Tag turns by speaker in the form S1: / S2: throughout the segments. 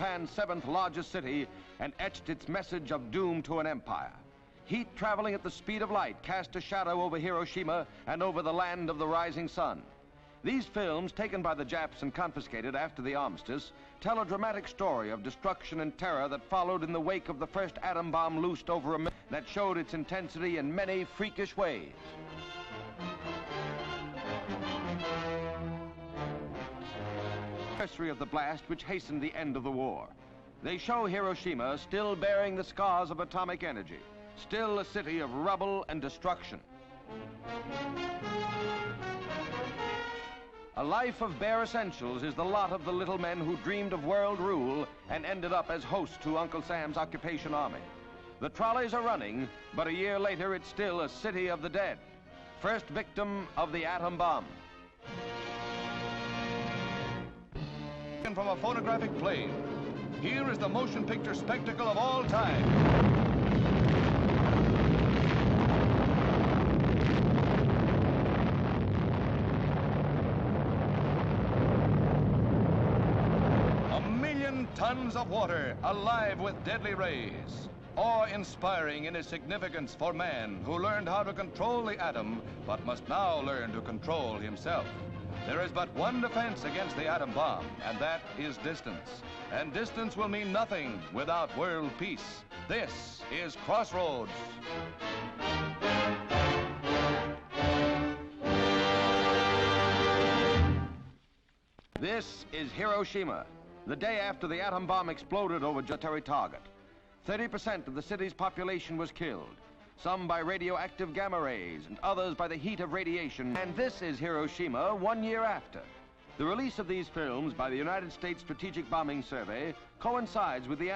S1: Japan's 7th largest city and etched its message of doom to an empire. Heat traveling at the speed of light cast a shadow over Hiroshima and over the land of the rising sun. These films, taken by the Japs and confiscated after the armistice, tell a dramatic story of destruction and terror that followed in the wake of the first atom bomb loosed over America that showed its intensity in many freakish ways. Anniversary of the blast which hastened the end of the war. They show Hiroshima still bearing the scars of atomic energy, still a city of rubble and destruction. A life of bare essentials is the lot of the little men who dreamed of world rule and ended up as hosts to Uncle Sam's occupation army. The trolleys are running, but a year later it's still a city of the dead. First victim of the atom bomb.
S2: From a photographic plane, here is the motion picture spectacle of all time. Tons of water alive with deadly rays. Awe-inspiring in its significance for man who learned how to control the atom, but must now learn to control himself. There is but one defense against the atom bomb, and that is distance. And distance will mean nothing without world peace. This is Crossroads.
S1: This is Hiroshima, the day after the atom bomb exploded over a military target. 30% of the city's population was killed, some by radioactive gamma rays and others by the heat of radiation. And this is Hiroshima 1 year after. The release of these films by the United States Strategic Bombing Survey coincides with the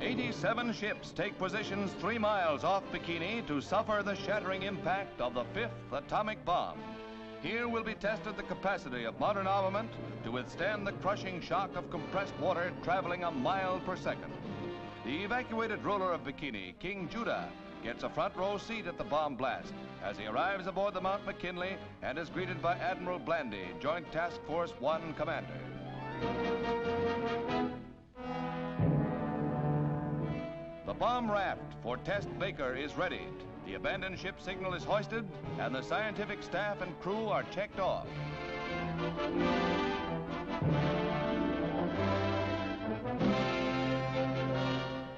S2: 87 ships take positions 3 miles off Bikini to suffer the shattering impact of the 5th atomic bomb. Here will be tested the capacity of modern armament to withstand the crushing shock of compressed water traveling a mile per second. The evacuated ruler of Bikini, King Judah, gets a front row seat at the bomb blast as he arrives aboard the Mount McKinley and is greeted by Admiral Blandy, Joint Task Force 1 commander. The bomb raft for Test Baker is readied. The abandoned ship signal is hoisted, and the scientific staff and crew are checked off.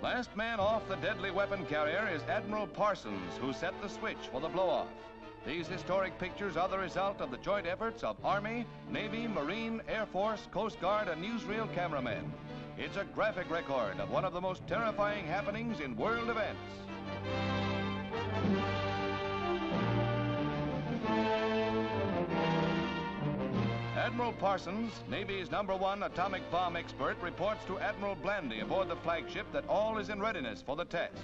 S2: Last man off the deadly weapon carrier is Admiral Parsons, who set the switch for the blow-off. These historic pictures are the result of the joint efforts of Army, Navy, Marine, Air Force, Coast Guard, and newsreel cameramen. It's a graphic record of one of the most terrifying happenings in world events. Admiral Parsons, Navy's #1 atomic bomb expert, reports to Admiral Blandy aboard the flagship that all is in readiness for the test.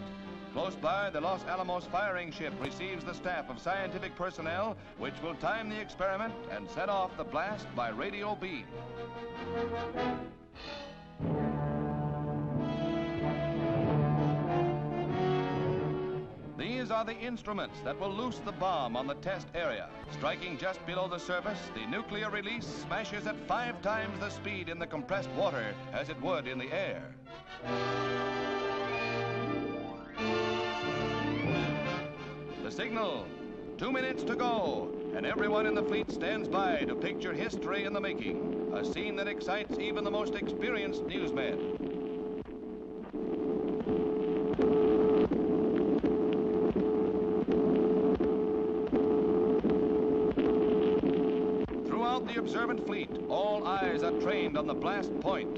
S2: Close by, the Los Alamos firing ship receives the staff of scientific personnel, which will time the experiment and set off the blast by radio beam. These are the instruments that will loose the bomb on the test area. Striking just below the surface, the nuclear release smashes at 5 times the speed in the compressed water as it would in the air. The signal, 2 minutes to go, and everyone in the fleet stands by to picture history in the making, a scene that excites even the most experienced newsmen. The observant fleet, all eyes are trained on the blast point.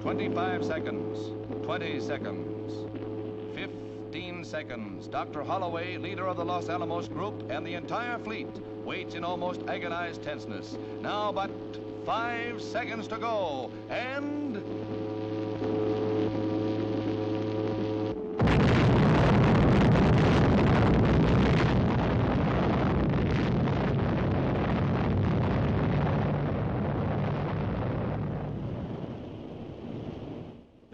S2: "25 seconds, 20 seconds, 15 seconds. Dr. Holloway, leader of the Los Alamos group, and the entire fleet waits in almost agonized tenseness. Now but 5 seconds to go, and...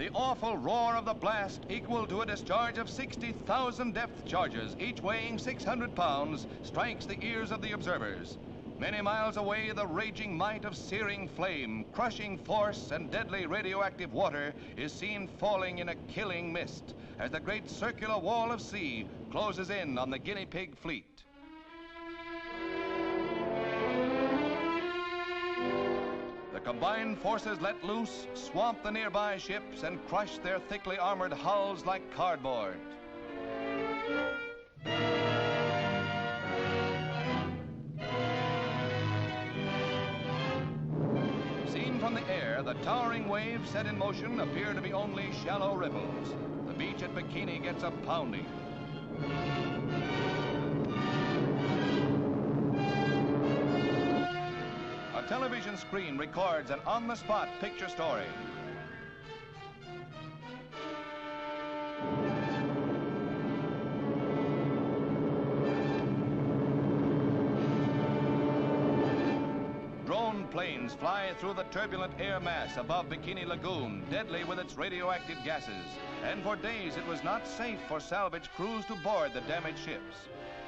S2: The awful roar of the blast, equal to a discharge of 60,000 depth charges, each weighing 600 pounds, strikes the ears of the observers. Many miles away, the raging might of searing flame, crushing force, and deadly radioactive water is seen falling in a killing mist as the great circular wall of sea closes in on the guinea pig fleet. The combined forces let loose, swamp the nearby ships, and crush their thickly armored hulls like cardboard. Seen from the air, the towering waves set in motion appear to be only shallow ripples. The beach at Bikini gets a pounding. A television screen records an on-the-spot picture story. Drone planes fly through the turbulent air mass above Bikini Lagoon, deadly with its radioactive gases. And for days it was not safe for salvage crews to board the damaged ships.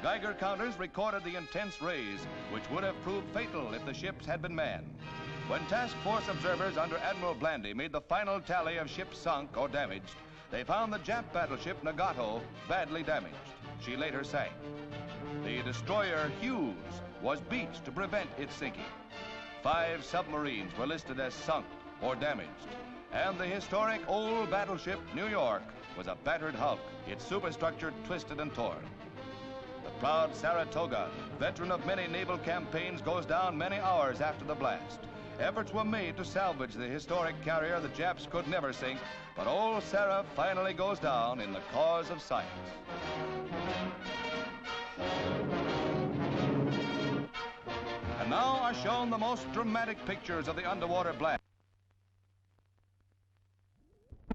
S2: Geiger counters recorded the intense rays, which would have proved fatal if the ships had been manned. When task force observers under Admiral Blandy made the final tally of ships sunk or damaged, they found the Jap battleship Nagato badly damaged. She later sank. The destroyer Hughes was beached to prevent its sinking. 5 submarines were listed as sunk or damaged, and the historic old battleship New York was a battered hulk, its superstructure twisted and torn. The proud Saratoga, veteran of many naval campaigns, goes down many hours after the blast. Efforts were made to salvage the historic carrier the Japs could never sink, but old Sarah finally goes down in the cause of science. And now are shown the most dramatic pictures of the underwater blast.